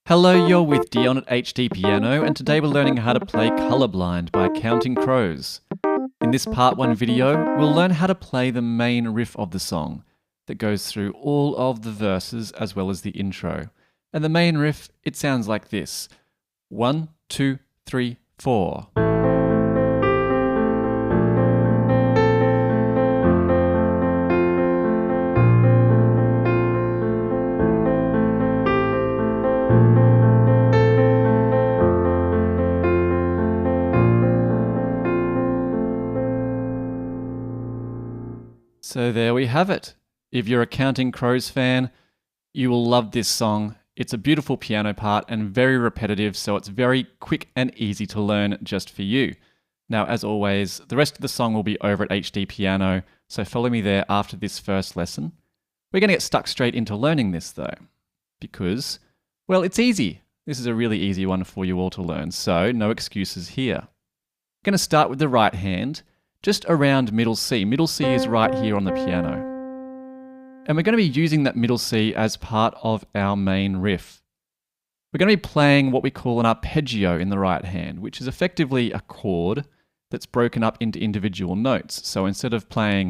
Hello, you're with Dion at HDpiano, and today we're learning how to play Colorblind by Counting Crows. In this part 1 video, we'll learn how to play the main riff of the song that goes through all of the verses as well as the intro. And the main riff, it sounds like this. 1, 2, 3, 4. So there we have it. If you're a Counting Crows fan, you will love this song. It's a beautiful piano part and very repetitive, so it's very quick and easy to learn just for you. Now, as always, the rest of the song will be over at HDpiano, so follow me there after this first lesson. We're going to get stuck straight into learning this though, because, well, it's easy. This is a really easy one for you all to learn, so no excuses here. I'm going to start with the right hand, just around middle C. Middle C is right here on the piano. And we're going to be using that middle C as part of our main riff. We're going to be playing what we call an arpeggio in the right hand, which is effectively a chord that's broken up into individual notes. So instead of playing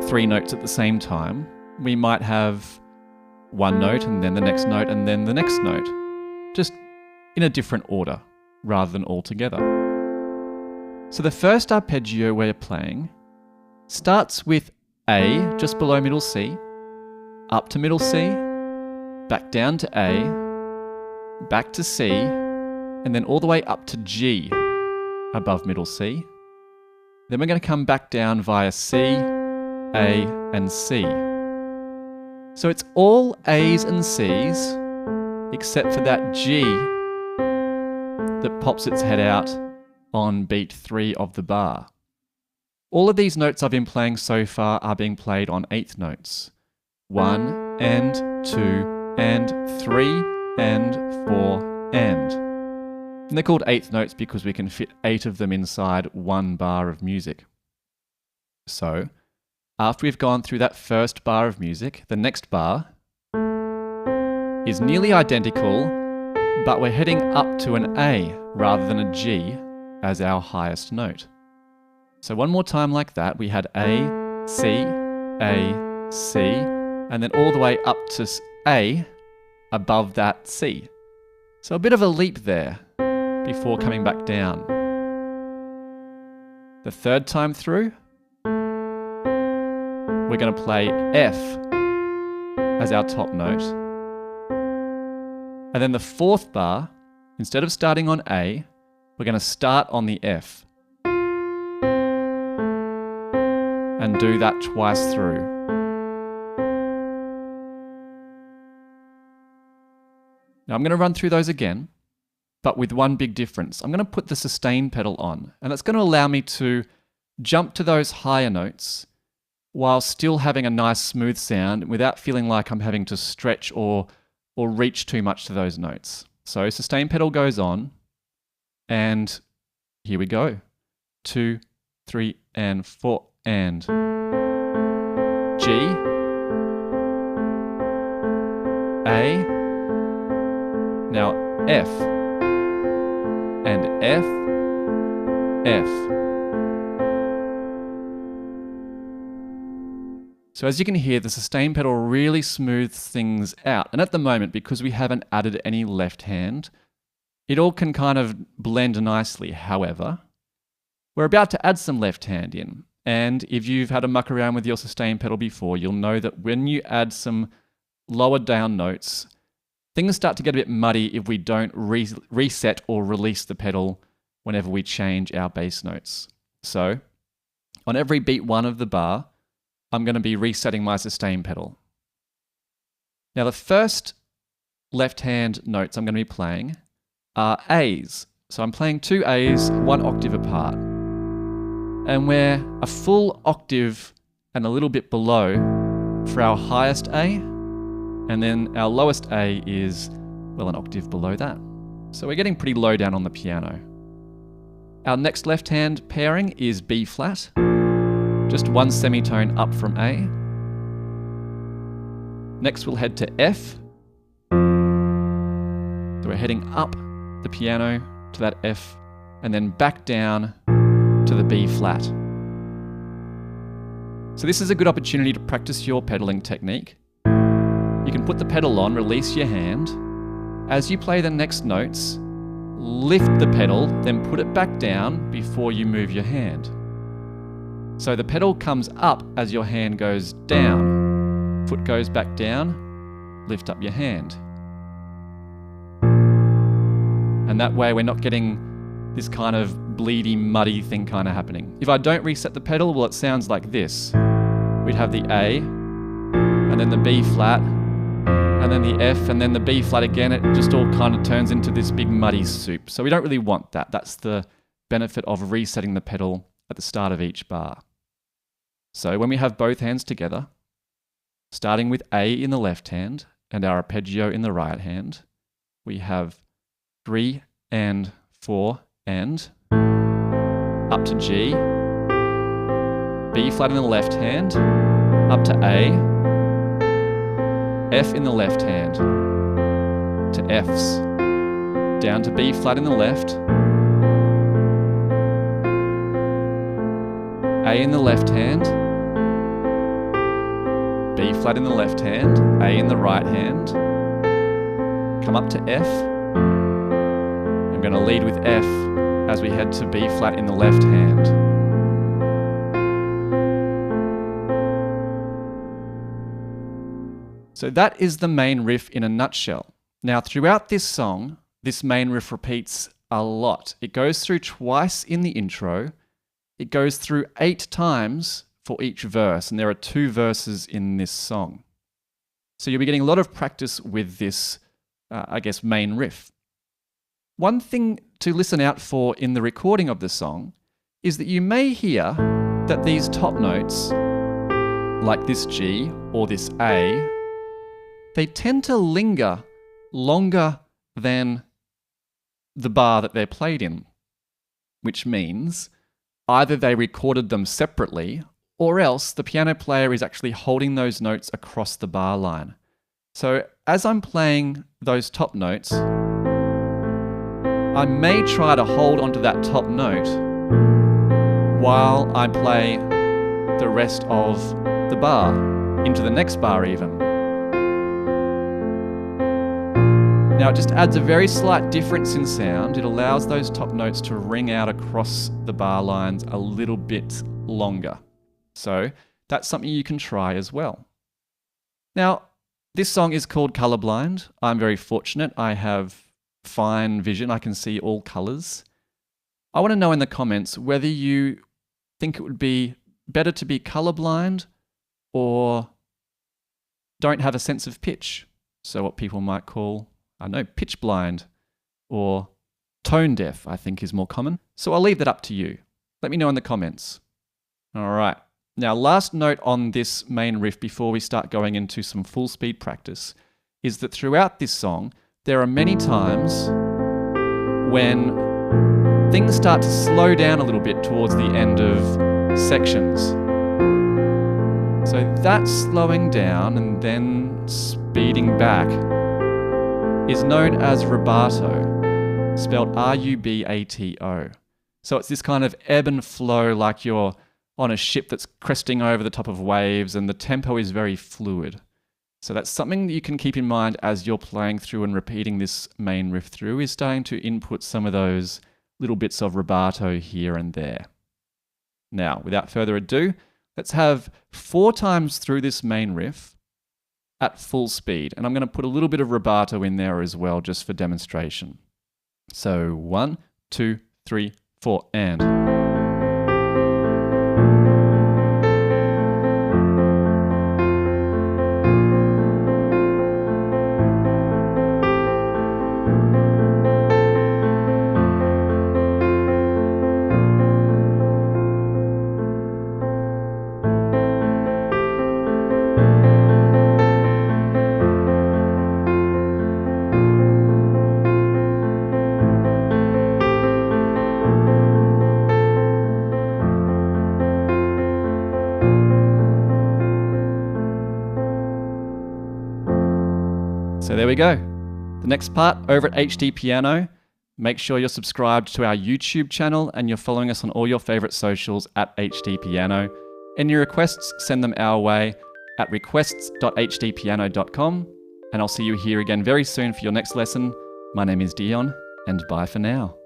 3 notes at the same time, we might have one note and then the next note and then the next note, just in a different order rather than all together. So the first arpeggio we're playing starts with A, just below middle C, up to middle C, back down to A, back to C, and then all the way up to G above middle C. Then we're going to come back down via C, A, and C. So it's all A's and C's, except for that G that pops its head out on beat 3 of the bar. All of these notes I've been playing so far are being played on 8th notes. 1 and 2 and 3 and 4 and. And they're called 8th notes because we can fit 8 of them inside one bar of music. So, after we've gone through that first bar of music, the next bar is nearly identical, but we're heading up to an A rather than a G as our highest note. So one more time like that, we had A, C, and then all the way up to A above that C. So a bit of a leap there before coming back down. The third time through, we're going to play F as our top note. And then the fourth bar, instead of starting on A, we're going to start on the F and do that twice through. Now I'm going to run through those again, but with one big difference. I'm going to put the sustain pedal on, and that's going to allow me to jump to those higher notes while still having a nice smooth sound without feeling like I'm having to stretch or reach too much to those notes. So sustain pedal goes on, and here we go. 2, 3, and 4, and G, A, now F, and F, F. So as you can hear, the sustain pedal really smooths things out. And at the moment, because we haven't added any left hand, it all can kind of blend nicely. However, we're about to add some left hand in. And if you've had a muck around with your sustain pedal before, you'll know that when you add some lower down notes, things start to get a bit muddy if we don't reset or release the pedal whenever we change our bass notes. So on every beat 1 of the bar, I'm going to be resetting my sustain pedal. Now the first left hand notes I'm going to be playing are A's. So I'm playing 2 A's, 1 octave apart. And we're a full octave and a little bit below for our highest A. And then our lowest A is, well, an octave below that. So we're getting pretty low down on the piano. Our next left hand pairing is B flat. Just 1 semitone up from A. Next we'll head to F. So we're heading up the piano to that F and then back down to the B flat. So this is a good opportunity to practice your pedaling technique. You can put the pedal on, release your hand. As you play the next notes, lift the pedal, then put it back down before you move your hand. So the pedal comes up as your hand goes down. Foot goes back down, lift up your hand. And that way we're not getting this kind of bleedy, muddy thing kind of happening. If I don't reset the pedal, well, it sounds like this. We'd have the A, and then the B flat, and then the F, and then the B flat again. It just all kind of turns into this big muddy soup. So we don't really want that. That's the benefit of resetting the pedal at the start of each bar. So when we have both hands together, starting with A in the left hand and our arpeggio in the right hand, we have 3 and 4 and up to G, B flat in the left hand, up to A, F in the left hand, to Fs, down to B flat in the left, A in the left hand, B flat in the left hand, A in the right hand, come up to F. I'm going to lead with F as we head to B flat in the left hand. So that is the main riff in a nutshell. Now throughout this song, this main riff repeats a lot. It goes through twice in the intro. It goes through 8 times for each verse, and there are 2 verses in this song. So you'll be getting a lot of practice with this, main riff. One thing to listen out for in the recording of the song is that you may hear that these top notes, like this G or this A, they tend to linger longer than the bar that they're played in, which means either they recorded them separately or else the piano player is actually holding those notes across the bar line. So as I'm playing those top notes, I may try to hold onto that top note while I play the rest of the bar, into the next bar even. Now it just adds a very slight difference in sound. It allows those top notes to ring out across the bar lines a little bit longer. So that's something you can try as well. Now, this song is called Colorblind. I'm very fortunate. I have fine vision. I can see all colors. I want to know in the comments whether you think it would be better to be colorblind or don't have a sense of pitch. So what people might call, pitch blind or tone deaf, I think is more common. So I'll leave that up to you. Let me know in the comments. All right. Now, last note on this main riff before we start going into some full speed practice is that throughout this song, there are many times when things start to slow down a little bit towards the end of sections. So that slowing down and then speeding back is known as rubato, spelled R-U-B-A-T-O. So it's this kind of ebb and flow, like you're on a ship that's cresting over the top of waves and the tempo is very fluid. So that's something that you can keep in mind as you're playing through and repeating this main riff through, is starting to input some of those little bits of rubato here and there. Now, without further ado, let's have 4 times through this main riff at full speed. And I'm going to put a little bit of rubato in there as well, just for demonstration. So 1, 2, 3, 4, and... So there we go. The next part, over at HDpiano, make sure you're subscribed to our YouTube channel and you're following us on all your favorite socials at HDpiano. Any requests, send them our way at requests.hdpiano.com, and I'll see you here again very soon for your next lesson. My name is Dion, and bye for now.